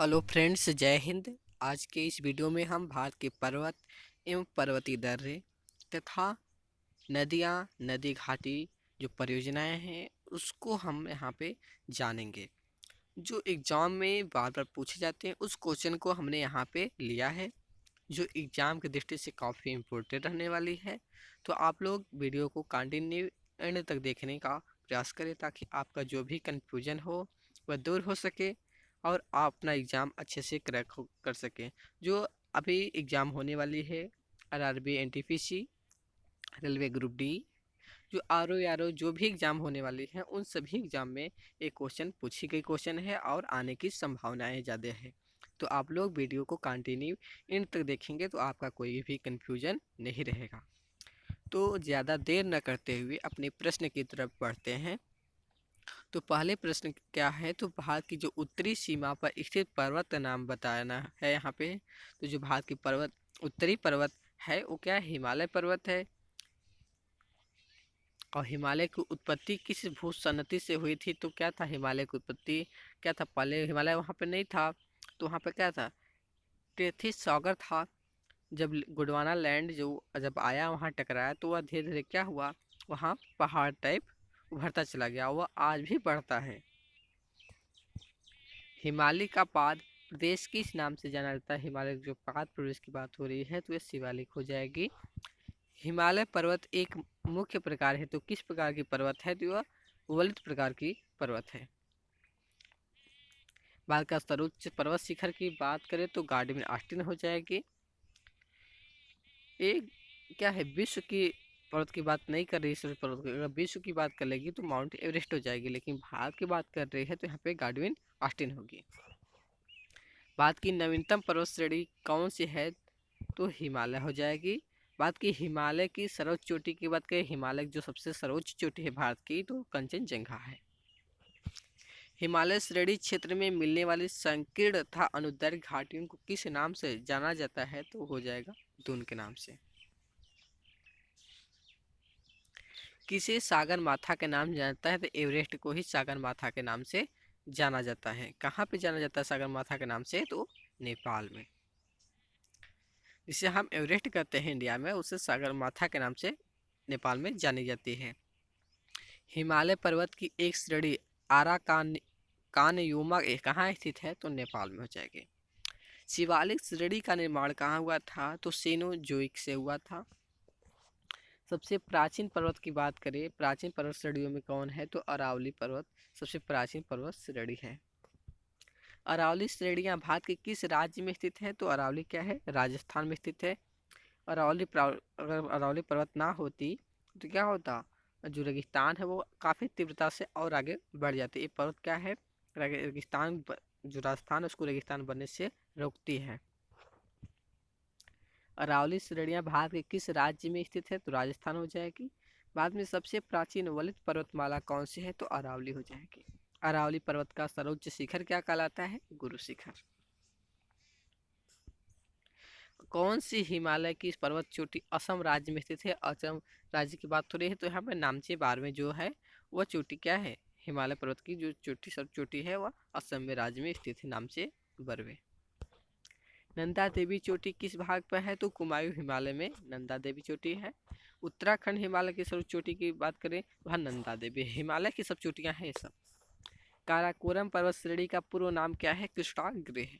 Hello friends, जय हिंद। आज के इस वीडियो में हम भारत के पर्वत एवं पर्वतीय दर्रे तथा नदियाँ, नदी घाटी जो परियोजनाएं हैं उसको हम यहाँ पे जानेंगे। जो एग्ज़ाम में बार बार पूछे जाते हैं उस क्वेश्चन को हमने यहाँ पे लिया है, जो एग्ज़ाम की दृष्टि से काफ़ी इम्पोर्टेंट रहने वाली है। तो आप लोग वीडियो को कंटिन्यू एंड तक देखने का प्रयास करें ताकि आपका जो भी कन्फ्यूजन हो वह दूर हो सके और आप अपना एग्ज़ाम अच्छे से क्रैक कर सकें। जो अभी एग्ज़ाम होने वाली है, RRB, NTPC, railway group D, जो आर ओ जो भी एग्ज़ाम होने वाली हैं उन सभी एग्ज़ाम में एक क्वेश्चन पूछी गई क्वेश्चन है और आने की संभावनाएं ज़्यादा है। तो आप लोग वीडियो को कंटिन्यू इन तक देखेंगे तो आपका कोई भी कन्फ्यूजन नहीं रहेगा। तो ज़्यादा देर न करते हुए अपने प्रश्न की तरफ बढ़ते हैं। तो पहले प्रश्न क्या है, तो भारत की जो उत्तरी सीमा पर स्थित पर्वत का नाम बताना है यहाँ पे। तो जो भारत की उत्तरी पर्वत है वो क्या है? हिमालय पर्वत है। और हिमालय की उत्पत्ति किस भूसन्नति से हुई थी? तो क्या था हिमालय की उत्पत्ति? क्या था? पहले हिमालय वहाँ पे नहीं था, तो वहाँ पे क्या था? टेथी सागर था। जब गोंडवाना लैंड जो जब आया वहाँ टकराया तो वह धीरे धीरे क्या हुआ, वहाँ पहाड़ टाइप उभरता चला गया। वह आज भी बढ़ता है। हिमालय का पाद प्रदेश किस नाम से जाना जाता है? हिमालय जो पाद प्रदेश की बात हो रही है तो ये शिवालिक हो जाएगी। हिमालय पर्वत एक मुख्य प्रकार है, तो किस प्रकार की पर्वत है? तो यह वलित प्रकार की पर्वत है। भारत का सर्वोच्च पर्वत शिखर की बात करें तो गार्डन ऑस्टिन हो जाएगी। एक क्या है, विश्व की पर्वत की बात नहीं कर रही, सर्वोच्च पर्वत की अगर विश्व की बात कर लेगी तो माउंट एवरेस्ट हो जाएगी, लेकिन भारत की बात कर रही है तो यहाँ पे गार्डन ऑस्टिन होगी। भारत की नवीनतम पर्वत श्रेणी कौन सी है? तो हिमालय हो जाएगी। बात की हिमालय की सर्वोच्च चोटी की बात करें, हिमालय जो सबसे सर्वोच्च चोटी है भारत की तो कंचनजंगा है। हिमालय श्रेणी क्षेत्र में मिलने वाली संकीर्ण तथा अनुदैर्घ्य घाटियों को किस नाम से जाना जाता है? तो हो जाएगा दून के नाम से। किसे सागर माथा के नाम जानता है? तो एवरेस्ट को ही सागर माथा के नाम से जाना जाता है। कहाँ पे जाना जाता है सागर माथा के नाम से? तो नेपाल में। जिसे हम एवरेस्ट कहते हैं इंडिया में, उसे सागर माथा के नाम से नेपाल में जानी जाती है। हिमालय पर्वत की एक श्रेणी कानयुमा कहाँ स्थित है? तो नेपाल में हो जाएगी। शिवालिक श्रेणी का निर्माण कहाँ हुआ था? तो सेनोजोइक से हुआ था। सबसे प्राचीन पर्वत की बात करें, प्राचीन पर्वत श्रेणियों में कौन है? तो अरावली पर्वत सबसे प्राचीन पर्वत श्रेणी है। अरावली श्रेणियाँ भारत के किस राज्य में स्थित है? तो अरावली क्या है? राजस्थान में स्थित है। अगर अरावली पर्वत ना होती तो क्या होता? जो रेगिस्तान है वो काफ़ी तीव्रता से और आगे बढ़ जाती। ये पर्वत क्या है? जो राजस्थान है उसको रेगिस्तान बनने से रोकती है। अरावली श्रेणियाँ भारत के किस राज्य में स्थित है? तो राजस्थान हो जाएगी। भारत में सबसे प्राचीन वलित पर्वतमाला कौन सी है? तो अरावली हो जाएगी। अरावली पर्वत का सर्वोच्च शिखर क्या कहलाता है? गुरु शिखर। कौन सी हिमालय की पर्वत चोटी असम राज्य में स्थित है? असम राज्य की बात हो रही है तो यहाँ पे नामचे बारहवें जो है वह चोटी क्या है? हिमालय पर्वत की जो चोटी सब चोटी है वह असम में राज्य में स्थित है, नामचे बारहवें। नंदा देवी चोटी किस भाग पर है? तो कुमायूं हिमालय में नंदा देवी चोटी है। उत्तराखंड हिमालय की सर्वोच्च चोटी की बात करें वह नंदा देवी। हिमालय की सब चोटियाँ हैं ये सब। काराकोरम पर्वत श्रेणी का पूर्व नाम क्या है? कृष्णागिरि है।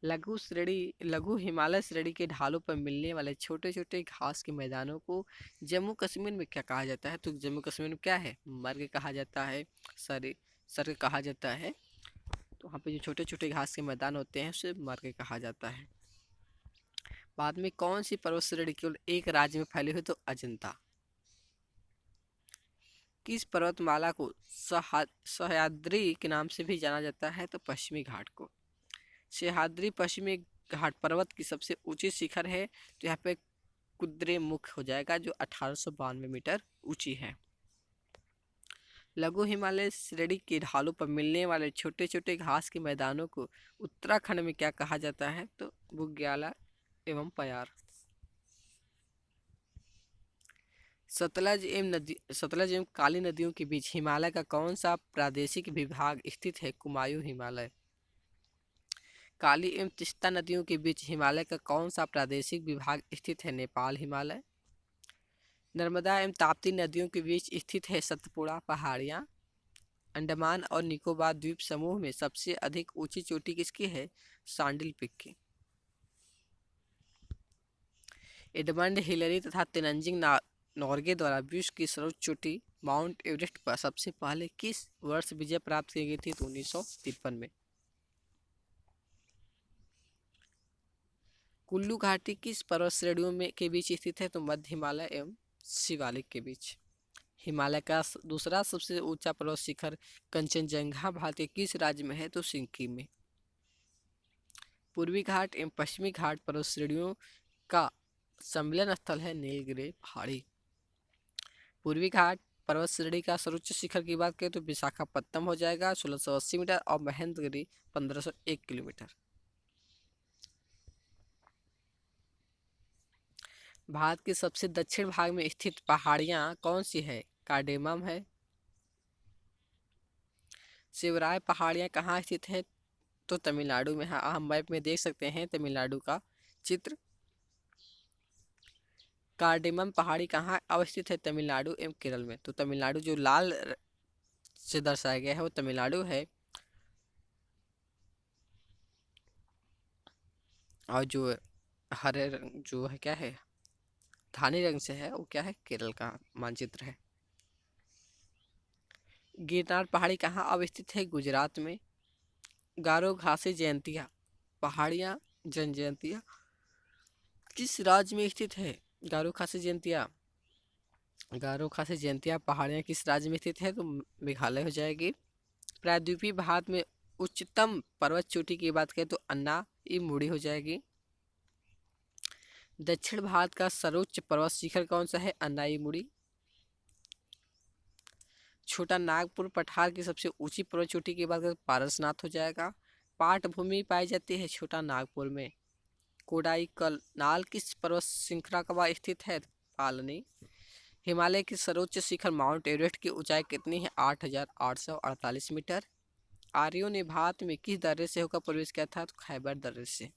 लघु हिमालय श्रेणी के ढालों पर मिलने वाले छोटे छोटे घास के मैदानों को जम्मू कश्मीर में क्या कहा जाता है? तो जम्मू कश्मीर में क्या है? मर्ग कहा जाता है, सर सर्ग कहा जाता है। तो वहाँ पे जो छोटे छोटे घास के मैदान होते हैं उसे मर्ग कहा जाता है। बाद में कौन सी पर्वत श्रेणी केवल एक राज्य में फैली हुई? तो अजंता। किस पर्वतमाला को सह्याद्री के नाम से भी जाना जाता है? तो पश्चिमी घाट को। सह्याद्री पश्चिमी घाट पर्वत की सबसे ऊंची शिखर है, तो यहाँ पे कुद्रेमुख हो जाएगा जो 1892 मीटर ऊंची है। लघु हिमालय श्रेणी के ढालों पर मिलने वाले छोटे छोटे घास के मैदानों को उत्तराखंड में क्या कहा जाता है? तो बुग्याला एवं पयार। सतलज एवं काली नदियों के बीच हिमालय का कौन सा प्रादेशिक विभाग स्थित है? कुमायूं हिमालय। काली एवं तीस्ता नदियों के बीच हिमालय का कौन सा प्रादेशिक विभाग स्थित है? नेपाल हिमालय। नर्मदा एवं ताप्ती नदियों के बीच स्थित है सतपुड़ा पहाड़ियाँ। अंडमान और निकोबार द्वीप समूह में सबसे अधिक ऊंची चोटी किसकी है? सांडिल पीक की। एडमंड हिलरी तथा तेनजिंग नोर्गे द्वारा विश्व की सर्वोच्च चोटी माउंट एवरेस्ट पर सबसे पहले किस वर्ष विजय प्राप्त की गई थी? तो 1953 में। कुल्लू घाटी किस पर्वत श्रेणियों में के बीच स्थित है? तो मध्य हिमालय एवं शिवालिक के बीच। हिमालय का दूसरा सबसे ऊंचा पर्वत शिखर कंचनजंगा भारत के किस राज्य में है? तो सिक्किम में। पूर्वी घाट एवं पश्चिमी घाट पर्वत श्रेणियों का सम्मिलन स्थल है नीलगिरी पहाड़ी। पूर्वी घाट पर्वत श्रेणी का सर्वोच्च शिखर की बात करें तो विशाखापत्तनम हो जाएगा 1680 मीटर और महेंद्रगिरी 1501 किलोमीटर। भारत के सबसे दक्षिण भाग में स्थित पहाड़ियाँ कौन सी है? कार्डेमम है। शिवराय पहाड़ियाँ कहाँ स्थित है? तो तमिलनाडु में है। हम मैप में देख सकते हैं तमिलनाडु का चित्र। कार्डेमम पहाड़ी कहाँ अवस्थित है? तमिलनाडु एवं केरल में। तो तमिलनाडु जो लाल से दर्शाया गया है वो तमिलनाडु है, और जो हरे रंग जो है क्या है धानी रंग से है वो क्या है? केरल का मानचित्र है। गिरनार पहाड़ी कहाँ अवस्थित है? गुजरात में। गारो घासी जयंतिया पहाड़ियाँ जनजयंतिया किस राज्य में स्थित है? गारो खासी जयंतिया पहाड़ियाँ किस राज्य में स्थित है? तो मेघालय हो जाएगी। प्रायद्वीपीय भारत में उच्चतम पर्वत चोटी की बात करें तो अन्नाईमुड़ी हो जाएगी। दक्षिण भारत का सर्वोच्च पर्वत शिखर कौन सा है? अन्नाईमुड़ी। छोटा नागपुर पठार की सबसे ऊंची पर्वत चोटी की बात करें तो पारसनाथ हो जाएगा। पाट भूमि पाई जाती है छोटा नागपुर में। कोडाईकनाल किस पर्वत श्रृंखला का स्थित है? पालनी। हिमालय की सर्वोच्च शिखर माउंट एवरेस्ट की ऊंचाई कितनी है? 8,848 मीटर। आर्यों ने भारत में किस दर्रे से होकर प्रवेश किया था? तो खैबर दर्रे से।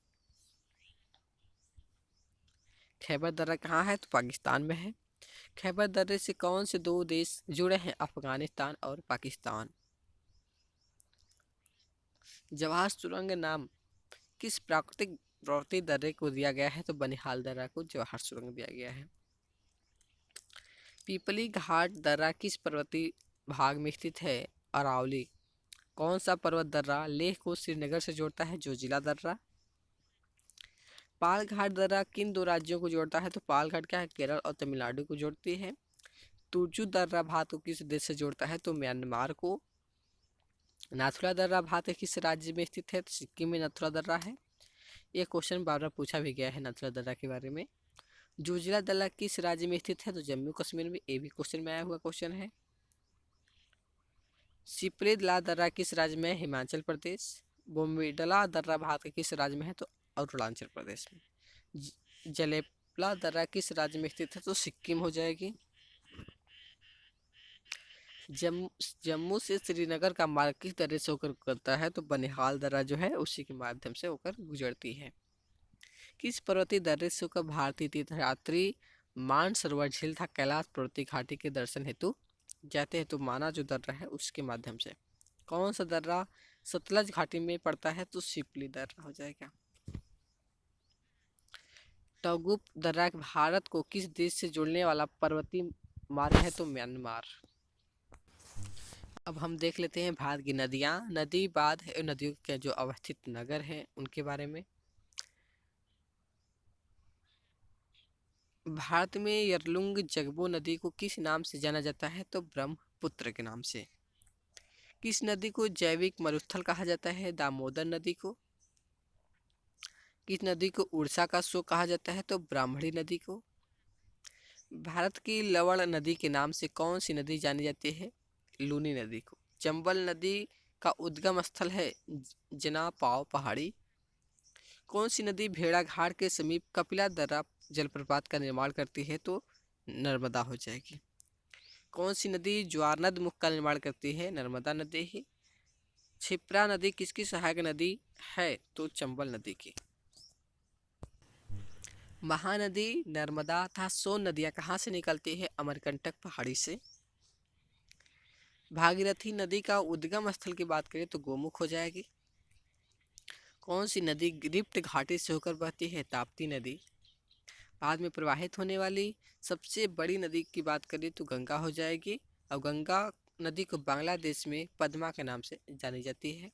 खैबर दर्रा कहाँ है? तो पाकिस्तान में है। खैबर दर्रे से कौन से दो देश जुड़े हैं? अफगानिस्तान और पाकिस्तान। जवाहर सुरंग नाम किस प्राकृतिक प्रवृत्ति दर्रे को दिया गया है? तो बनिहाल दर्रा को जवाहर सुरंग दिया गया है। पीपली घाट दर्रा किस पर्वतीय भाग में स्थित है? अरावली। कौन सा पर्वत दर्रा लेह को श्रीनगर से जोड़ता है? जोजिला दर्रा। पाल घाट दर्रा किन दो राज्यों को जोड़ता है? तो पाल घाट क्या है? केरल और तमिलनाडु को जोड़ती है। तुर्जू दर्रा भारत को किस देश से जोड़ता है? तो म्यांमार को। नाथुला दर्रा भारत के किस राज्य में स्थित है? तो सिक्किम में नाथुला दर्रा है। ये क्वेश्चन बार बार पूछा भी गया है नाथुला दर्रा के बारे में। जोजिला दर्रा किस राज्य में स्थित है? तो जम्मू कश्मीर में। ये भी क्वेश्चन में आया हुआ क्वेश्चन है। सिपरेदला दर्रा किस राज्य में है? हिमाचल प्रदेश। बोम्बेडला दर्रा भारत के किस राज्य में है? तो अरुणाचल प्रदेश में। जलेपला दर्रा किस राज्य में स्थित है? तो सिक्किम हो जाएगी। जम्मू से श्रीनगर का मार्ग किस दर्रे से होकर गुजरता है? तो बनिहाल दर्रा जो है उसी के माध्यम से होकर गुजरती है। किस पर्वतीय दर्रे से होकर भारतीय तीर्थयात्री मानसरोवर झील तथा कैलाश पर्वतीय घाटी के दर्शन हेतु जाते हैं? तो माना जो दर्रा है उसके माध्यम से। कौन सा दर्रा सतलज घाटी में पड़ता है? तो शिपली दर्रा हो जाएगा। टगुप दर्रा भारत को किस देश से जोड़ने वाला पर्वतीय मार्ग है? तो म्यांमार। अब हम देख लेते हैं भारत की नदियाँ। नदी बाद है नदियों के जो अवस्थित नगर हैं उनके बारे में। भारत में यरलुंग जगबो नदी को किस नाम से जाना जाता है? तो ब्रह्मपुत्र के नाम से। किस नदी को जैविक मरुस्थल कहा जाता है? दामोदर नदी को। किस नदी को उड़ीसा का शो कहा जाता है? तो ब्राह्मणी नदी को। भारत की लवण नदी के नाम से कौन सी नदी जानी जाती है? लूनी नदी को। चंबल नदी का उद्गम स्थल है जनापाव पहाड़ी। कौन सी नदी भेड़ाघाट के समीप कपिला दर्रा जलप्रपात का निर्माण करती है? तो नर्मदा हो जाएगी। कौन सी नदी ज्वारनद मुख का निर्माण करती है? नर्मदा नदी ही। क्षिप्रा नदी किसकी सहायक नदी है? तो चंबल नदी की। महानदी, नर्मदा तथा सोन नदियां कहाँ से निकलती है? अमरकंटक पहाड़ी से। भागीरथी नदी का उद्गम स्थल की बात करें तो गोमुख हो जाएगी। कौन सी नदी गिरिप्त घाटी से होकर बहती है? ताप्ती नदी। बाद में प्रवाहित होने वाली सबसे बड़ी नदी की बात करें तो गंगा हो जाएगी। और गंगा नदी को बांग्लादेश में पद्मा के नाम से जानी जाती है।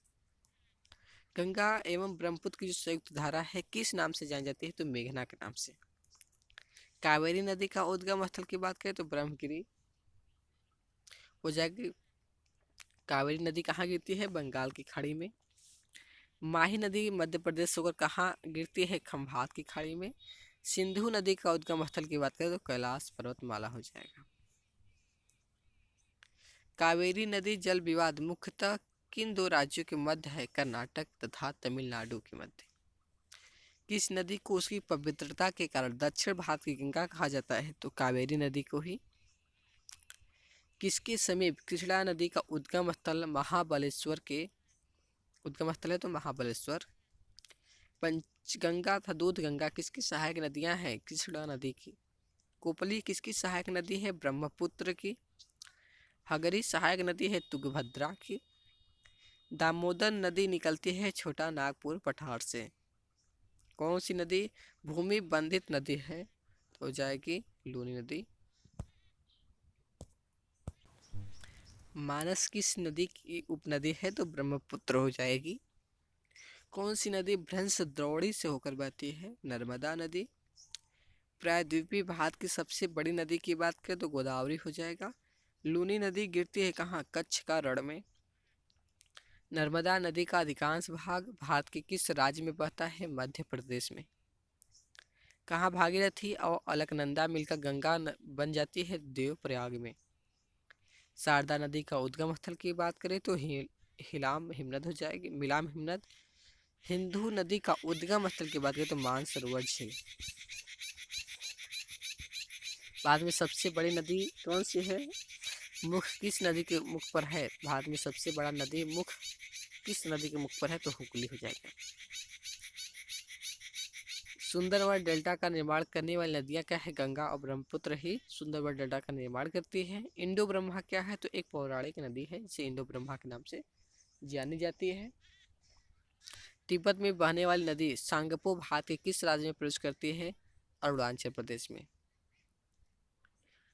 गंगा एवं ब्रह्मपुत्र की जो संयुक्त धारा है किस नाम से जानी जाती है? तो मेघना के नाम से। कावेरी नदी का उद्गम स्थल की बात करें तो ब्रह्मगिरी हो जाएगी। कावेरी नदी कहाँ गिरती है? बंगाल की खाड़ी में। माही नदी मध्य प्रदेश से होकर कहाँ गिरती है? खंभात की खाड़ी में। सिंधु नदी का उद्गम स्थल की बात करें तो कैलाश पर्वतमाला हो जाएगा। कावेरी नदी जल विवाद मुख्यतः किन दो राज्यों के मध्य है? कर्नाटक तथा तमिलनाडु के मध्य। किस नदी को उसकी पवित्रता के कारण दक्षिण भारत की गंगा कहा जाता है? तो कावेरी नदी को ही। किसके समीप कृष्णा नदी का उद्गम स्थल महाबलेश्वर के उद्गम स्थल है? तो महाबलेश्वर। पंचगंगा तथा दूध गंगा किसकी सहायक नदियां हैं? कृष्णा नदी की। कोपली किसकी सहायक नदी है? ब्रह्मपुत्र की। हगरी सहायक नदी है? तुंगभद्रा की। दामोदर नदी निकलती है छोटा नागपुर पठार से। कौन सी नदी भूमि बंधित नदी है? तो हो जाएगी लूनी नदी। मानस किस नदी की उपनदी है? तो ब्रह्मपुत्र हो जाएगी। कौन सी नदी भ्रंश द्रोणी से होकर बहती है? नर्मदा नदी। प्रायद्वीपीय भारत की सबसे बड़ी नदी की बात करें तो गोदावरी हो जाएगा। लूनी नदी गिरती है कहाँ? कच्छ का रण में। नर्मदा नदी का अधिकांश भाग भारत के किस राज्य में बहता है? मध्य प्रदेश में। कहाँ भागीरथी और अलकनंदा मिलकर गंगा बन जाती है? देवप्रयाग में। शारदा नदी का उद्गम स्थल की बात करें तो हिलाम हिमनद हो जाएगी, मिलाम हिमनद। सिंधु नदी का उद्गम स्थल की बात करें तो मानसरोवर झील। भारत में सबसे बड़ी नदी कौन सी है? मुख किस नदी के मुख पर है? भारत में सबसे बड़ा नदी मुख किस नदी के मुख पर है? तो हुगली हो जाएगा। सुंदरबन डेल्टा का निर्माण करने वाली नदियां क्या है? गंगा और ब्रह्मपुत्र ही सुंदरबन डेल्टा का निर्माण करती है। इंडो ब्रह्मा क्या है? तो एक पौराणिक नदी है जिसे इंडो ब्रह्मा के नाम से जानी जाती है। तिब्बत में बहने वाली नदी सांगपो भारत के किस राज्य में प्रवेश करती है? अरुणाचल प्रदेश में।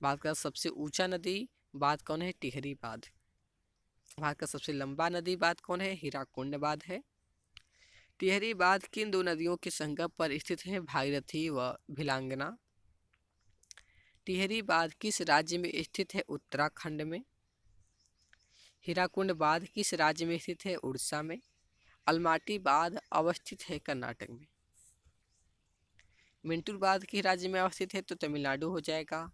भारत का सबसे ऊंचा नदी बात कौन है? टिहरी बांध। भारत का सबसे लंबा नदी बात कौन है? हीराकुंड बांध है। टिहरी बांध किन दो नदियों के संगम पर स्थित है? भागीरथी व भिलांगना। टिहरी बांध किस राज्य में स्थित है? उत्तराखंड में। हीराकुंड बांध किस राज्य में स्थित है? उड़ीसा में। अलमाटी बांध अवस्थित है कर्नाटक में। मिंटूर बांध किस राज्य में अवस्थित है? तो तमिलनाडु हो जाएगा।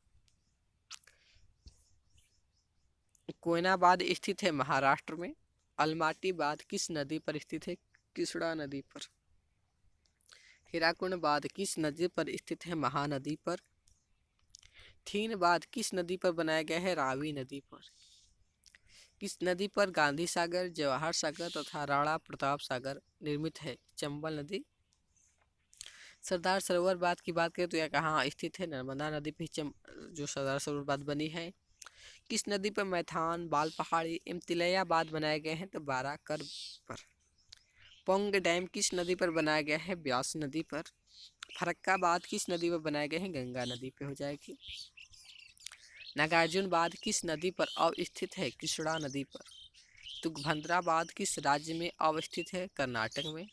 कोयना बांध स्थित है महाराष्ट्र में। अलमाटी बांध किस नदी पर स्थित है? कृष्णा नदी पर। हीराकुंड बांध किस नदी पर स्थित है? महानदी पर। थीन बांध किस नदी पर बनाया गया है? रावी नदी पर। किस नदी पर गांधी सागर, जवाहर सागर तथा राणा प्रताप सागर निर्मित है? चंबल नदी। सरदार सरोवर बांध की बात करें तो यह कहाँ स्थित है? नर्मदा नदी पर जो सरदार सरोवर बांध बनी है। किस नदी पर मैथान, बाल पहाड़ी एवं तिलैया बांध बनाए गए हैं? तो बाराकर पर। पोंग डैम किस नदी पर बनाया गया है? ब्यास नदी पर। फरक्का बांध किस नदी पर बनाए गए हैं? गंगा नदी पे हो जाएगी। नागार्जुन बांध किस नदी पर अवस्थित है? कृष्णा नदी पर। तुंगभद्रा बांध किस राज्य में अवस्थित है? कर्नाटक में।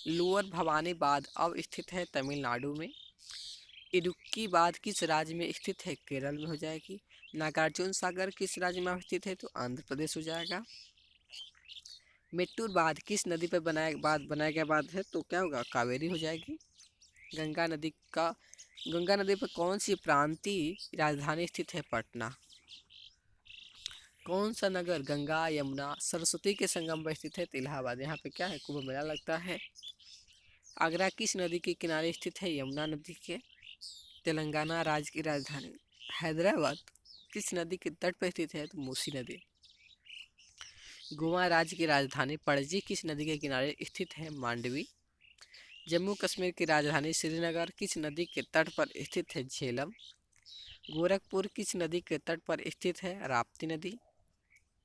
लोअर भवानी बांध अवस्थित है तमिलनाडु में। इडुक्की बांध किस राज्य में स्थित है? केरल में हो जाएगी। नागार्जुन सागर किस राज्य में अवस्थित है? तो आंध्र प्रदेश हो जाएगा। मेट्टूर बांध किस नदी पर बनाया गया बांध है? तो क्या होगा? कावेरी हो जाएगी। गंगा नदी पर कौन सी प्रांतीय राजधानी स्थित है? पटना। कौन सा नगर गंगा यमुना सरस्वती के संगम पर स्थित है? इलाहाबाद। यहाँ पे क्या है? कुंभ मेला लगता है। आगरा किस नदी के किनारे स्थित है? यमुना नदी के। तेलंगाना राज्य की राजधानी हैदराबाद किस नदी के तट पर स्थित है? तो मूसी नदी। गोवा राज्य की राजधानी पणजी किस नदी के किनारे स्थित है? मांडवी। जम्मू कश्मीर की राजधानी श्रीनगर किस नदी के तट पर स्थित है? झेलम। गोरखपुर किस नदी के तट पर स्थित है? राप्ती नदी।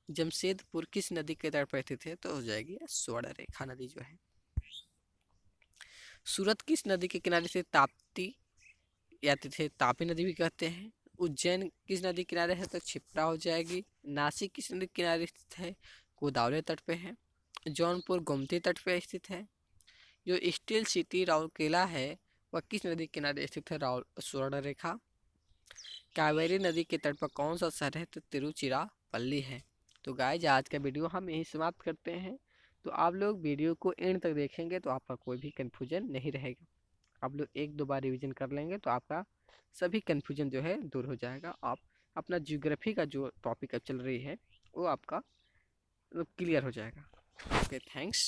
जमशेदपुर किस नदी के तट पर स्थित है? तो हो जाएगी स्वर्णरेखा नदी जो है। सूरत किस नदी के किनारे से? ताप्ती या तिथे तापी नदी भी कहते हैं। उज्जैन किस नदी किनारे है? तो क्षिप्रा हो जाएगी। नासिक किस नदी किनारे स्थित है? गोदावरी तट पे है। जौनपुर गोमती तट पे स्थित है। जो स्टील सिटी राउरकेला है वह किस नदी किनारे स्थित है? स्वर्णरेखा। कावेरी नदी के तट पर कौन सा शहर है? तो तिरुचिरापल्ली है। तो गाइज आज का वीडियो हम यहीं समाप्त करते हैं। तो आप लोग वीडियो को एंड तक देखेंगे तो आपका कोई भी कन्फ्यूजन नहीं रहेगा। आप लोग एक दो बार रिवीजन कर लेंगे तो आपका सभी कन्फ्यूजन जो है दूर हो जाएगा। आप अपना ज्योग्राफी का जो टॉपिक अब चल रही है वो आपका क्लियर हो जाएगा। Okay, thanks.